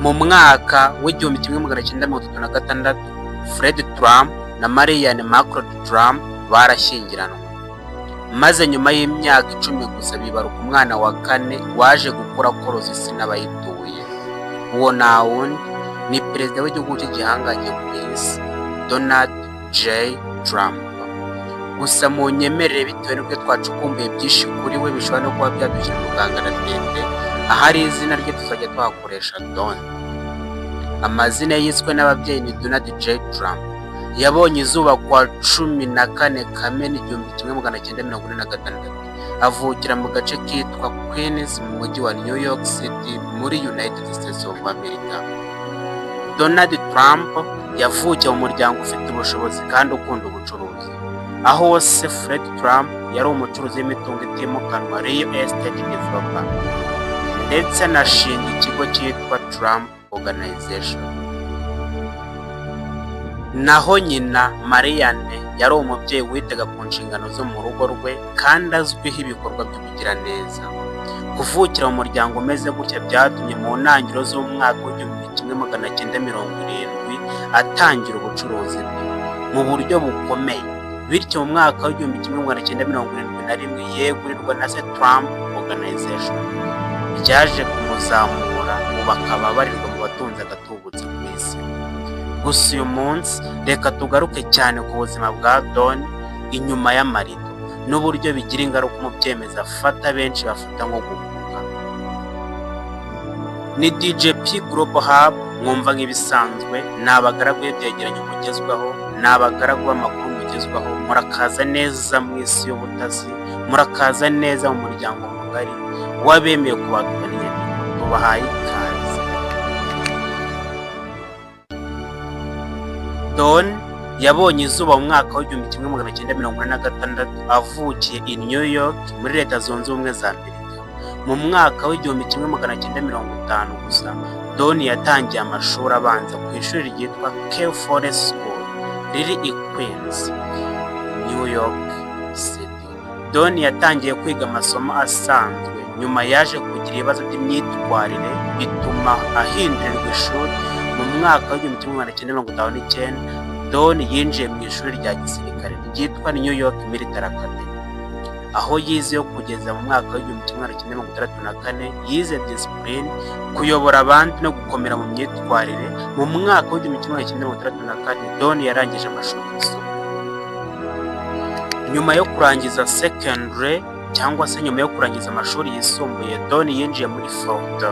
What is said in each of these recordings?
Mu mwaka w'1936, Fred Trump na Marianne Macron Trump barashyingiranwe, maze nyuma y'imyaka 10 gusa bibaruka umwana wa kane waje gukura akoroza isi n'abayituye. Uwo nta wundi ni perezida w'igihugu cy'igihangange ku isi, Donald J. Trump. Gusa mu nyemerere bitewe n'ubwo twacukumbuye byinshi kuri we bishobora no kuba byadushyira mu kangaratete, ahari izina rye tuzajya tuhakoresha Don. Amazina yiswe n'ababyeyi ni Donald J. Trump. Yabonye izuba kwa 14 Kamena 1946. Avukira mu gace kitwa Queens mu mujyi wa New York City muri United States of America. Donald Trump yavukiye mu muryango ufite ubushobozi kandi ukunda ubucuruzi, aho se Fred Trump yari umucuruzi w'imitungo itimukanwa real estate developer, ndetse anashinga ikigo cyitwa Trump Organization. Naho nyina Marianne yari umubyeyi witaga ku nshingano zo mu rugo rwe kandi azwiho ibikorwa by'ubugiraneza. Kuvukira mu muryango umeze gutya byatumye mu ntangiriro z'umwaka w'1970 atangira ubucuruzi bwe mu buryo bukomeye, bityo mu mwaka w'1971 yegurirwa na se Trump Organization. Byaje kumuzamura ubu akaba abarirwa mu batunze agatubutse ku isi. Gusa uyu munsi reka tugaruke cyane ku buzima bwa Don inyuma y'amarido n'uburyo bigira ingaruka mu byemezo afata benshi bafata nko guhubuka. Ni DJ P Global Hub, mwumva nk'ibisanzwe, ni abagaragu b'ibyegeranyo mugezwaho, ni abagaragu b'amakuru mugezwaho. Murakaza neza mu isi y'ubutasi, murakaza neza mu muryango mugari w'abemeye kubagana inyandiko. Tubahaye ikaze. Don yabonye izuba mu mwaka w'1946 avukiye i New York muri Leta Zunze Ubumwe za Amerika. Mu mwaka w'1950 gusa Don yatangiye amashuri abanza ku ishuri ryitwa Kew Forest School riri i Queens, New York City. Don yatangiye kwiga amasomo asanzwe, nyuma yaje kugira ibibazo by'imyitwarire bituma ahindurirwa ishuri. Mu mwaka w'1959 Don yinjiye mu ishuri rya gisirikare ryitwa New York Military Academy, aho yizeyo kugeza mu mwaka w'1964. Yize discipline, kuyobora abandi no gukomera mu myitwarire. Mu mwaka w'1964 Don yarangije amashuri yisumbuye. Nyuma yo kurangiza secondary cyangwa se nyuma yo kurangiza amashuri yisumbuye, Don yinjiye muri Ford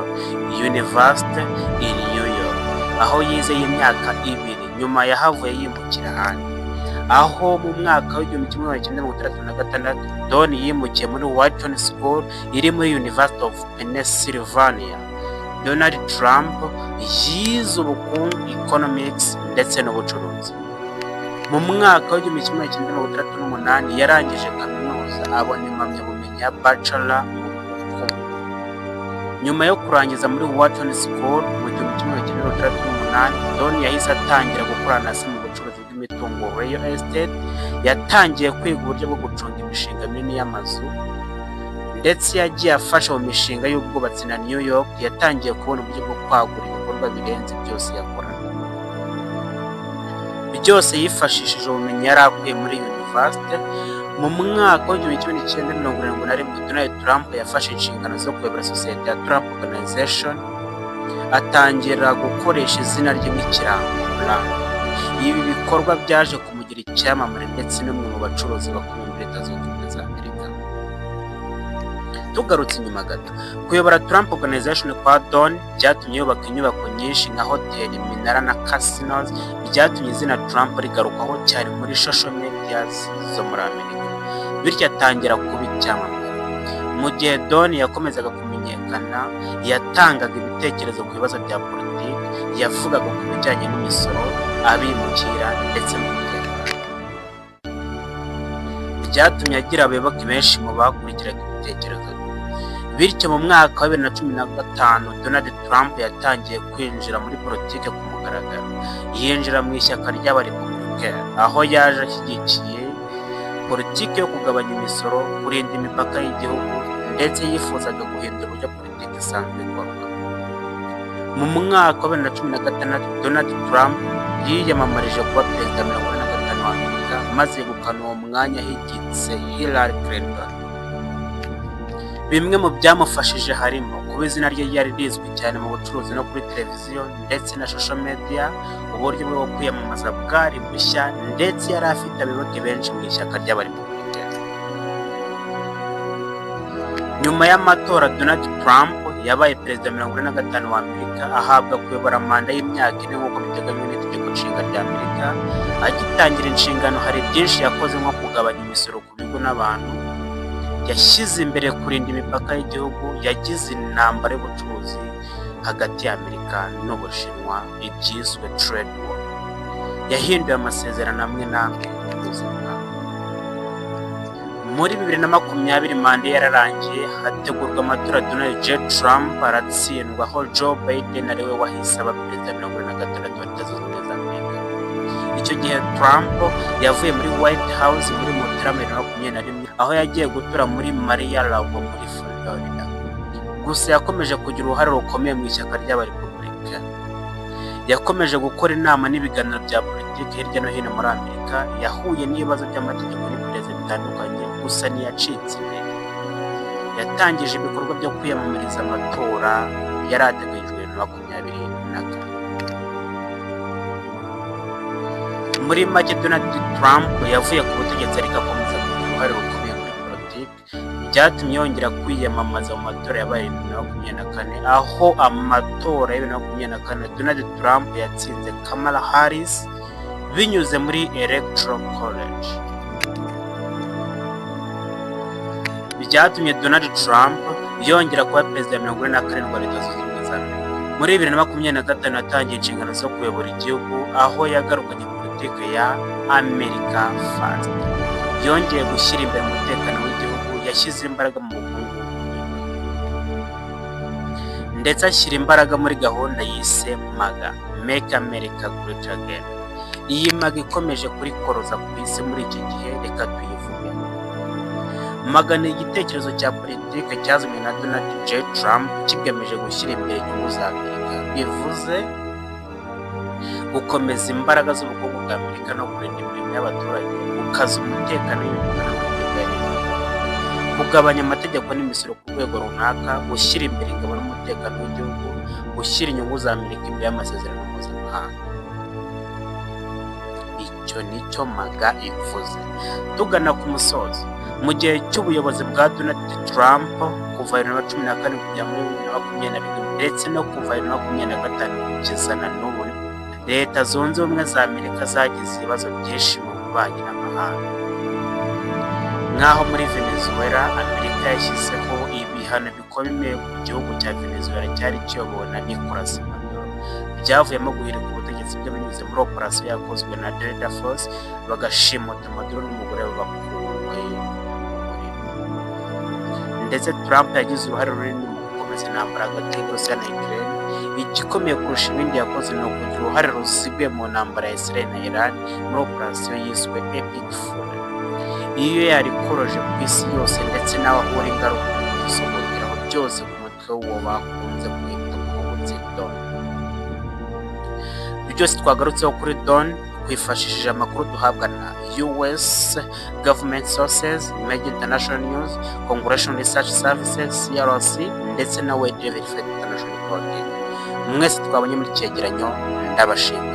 University in New York, aho yize y'imyaka 2. Nyuma yahavuye yimukira ahandi, aho mu mwaka w'1936 Don yimukiye muri Wharton School iri muri University of Pennsylvania. Donald Trump yize ubukungu, economics ndetse n'ubucuruzi. Mu mwaka w'1938 yarangije kaminuza, abona impamyabumenyi ya bachelor mu bukungu. Nyuma yo kurangiza muri Wharton School mu 1938, Don yahise atangira gukorana se mu bucuruzi bw'imitungo real estate. Yatangiye kwiga uburyo bwo gucunga imishinga minini y'amazu, ndetse yagiye afasha mu mishinga y'ubwubatsi na New York. Yatangiye kubona uburyo bwo kwagura ibikorwa birenze byose yakoraga. Byose yifashishije ubumenyi yari akuye muri university. Mu mwaka w'1971 Donald Trump yafashe inshingano zo kuyobora sosiyete ya Trump Organization, atangira gukoresha izina rye nk'ikirango. Ibi bikorwa byaje kumugira icyamamare ndetse n'umwe mu bacuruzi bakomeye muri Leta Zunze Ubumwe za Amerika. Tugarutse inyuma gato, kuyobora Trump Organization kwa Don byatumye yubaka inyubako nyinshi nka hoteli, iminara na casinos. Byatumye izina Trump rigarukaho cyane muri social media zo muri Amerika, bityo atangira kuba icyamamare. Mu gihe Don yakomezaga kumenyekana, yatangaga ibitekerezo ku bibazo bya politiki, yavugaga ku bijyanye n'imisoro, abimukira ndetse n'umutekano. Byatumye agira abayoboke benshi mu bakurikiraga ibitekerezo. Bityo mu mwaka wa 2015 Donald Trump yatangiye kwinjira muri politiki ku mugaragaro. Yinjira mu ishyaka ry'abarepublicain, aho yaje ashyigikiye politiki yo kugabanya imisoro, kurinda imipaka y'igihugu, ndetse yifuzaga guhindura uburyo politiki isanzwe ikorwa. Mu mwaka wa 2016 Donald Trump yiyamamarije kuba perezida 45 wa Amerika maze yegukana uwo mwanya higitse Hillary Clinton. Bimwe mu byamufashije harimo kuba izina rye ryari rizwi cyane mu bucuruzi no kuri televiziyo ndetse na social media, uburyo bwo kwiyamamaza bwari bushya ndetse yari afite abayoboke benshi mu ishyaka ry'abarepublicain. Nyuma y'amatora Donald Trump yabaye perezida 45 wa Amerika, ahabwa kuyobora manda y'imyaka 4 nk'uko biteganywa n'itegeko nshinga rya Amerika. Agitangira inshingano hari byinshi yakoze nko kugabanya imisoro ku bigo n'abantu, yashyize imbere kurinda imipaka y'igihugu, yagize intambara y'ubucuruzi hagati ya Amerika n'Ubushinwa ibyiswe trade war, yahinduye amasezerano amwe n'amwe y'ubuzima. Muri 2020 manda yararangiye, hategurwa amatora. Donald J. Trump aratsindwa, aho Joe Biden ariwe wahise aba perezida 46 wa Leta Zunze Ubumwe za Amerika. Icyo gihe Trump yavuye muri White House muri Mutarama 2021, aho yagiye gutura muri Mar-a-Lago muri Florida. Gusa yakomeje kugira uruhare rukomeye mu ishyaka ry'abarepublicain. Yakomeje gukora inama n'ibiganiro bya politiki hirya no hino muri Amerika, yahuye n'ibibazo by'amategeko n'iperereza bitandukanye, gusa ntiyacitse intege. Yatangije ibikorwa byo kwiyamamariza amatora yari ateganyijwe 2024. Muri make Donald Trump yavuye ku butegetsi ariko akomeza kugira uruhare rukomeye muri politiki, byatumye yongera kwiyamamaza mu matora yabaye 2024, aho amatora ya 2024 Donald Trump yatsinze Kamala Harris binyuze muri Electoral College. Byatumye Donald Trump yongera kuba perezida 47 wa Leta Zunze Ubumwe za Amerika. Muri 2025 yatangiye inshingano zo kuyobora igihugu, aho yagarukanye politiki ya America First. Yongeye gushyira imbere umutekano w'igihugu, yashyize imbaraga mu bukungu ndetse ashyira imbaraga muri gahunda yise MAGA, Make America Great Again. Iyi MAGA ikomeje kurikoroza ku isi muri iki gihe, reka tuyivuge. MAGA ni igitekerezo cya politiki cyazanywe na Donald J. Trump kigamije gushyira imbere inyungu za Amerika, bivuze gukomeza imbaraga z'ubukungu bwa Amerika no kurinda imirimo y'abaturage, gukaza umutekano w'ibintu, kugabanya amategeko n'imisoro ku rwego runaka, gushyira imbere ingabo n'umutekano w'igihugu, gushyira inyungu za Amerika imbere y'amasezerano mpuzamahanga. Icyo nicyo MAGA ivuze. Tugana ku musozo, mu gihe cy'ubuyobozi bwa Donald Trump kuva 2014 kujya muri 2021 ndetse no kuva 2025 kugeza na n'ubu, Leta Zunze Ubumwe za Amerika zagize ibibazo byinshi mu bubanyi n'amahanga. Nk'aho muri Venezuela, Amerika yashyizeho ibihano bikomeye ku gihugu cya Venezuela cyari kiyobowe na Nicolas Maduro, byavuyemo guhirika ubutegetsi bwe binyuze muri operasiyo yakozwe na Delta Force, bagashimuta Maduro n'umugore we bakuwe. Ndetse Trump yagize uruhare runini mu gukomeza intambara hagati y'Uburusiya na Ukraine. Igikomeye kurusha ibindi yakoze ni ukugira uruhare ruziguye mu ntambara ya Israel na Iran muri operasiyo yiswe Epic Fury. Iyo yarikoroje ku isi yose ndetse n'aho ahura ingaruka zisogongeraho byose ku mutwe w'uwo bakunze kwita umuhubutsi Don. Byose twagarutseho kuri Don twifashishije amakuru duhabwa na US Government Sources, Major International News, Congressional Research Services, CRC, ndetse na Wedge Verified International Reporting. Mwese twabonye muri cyegeranyo ndabashimira.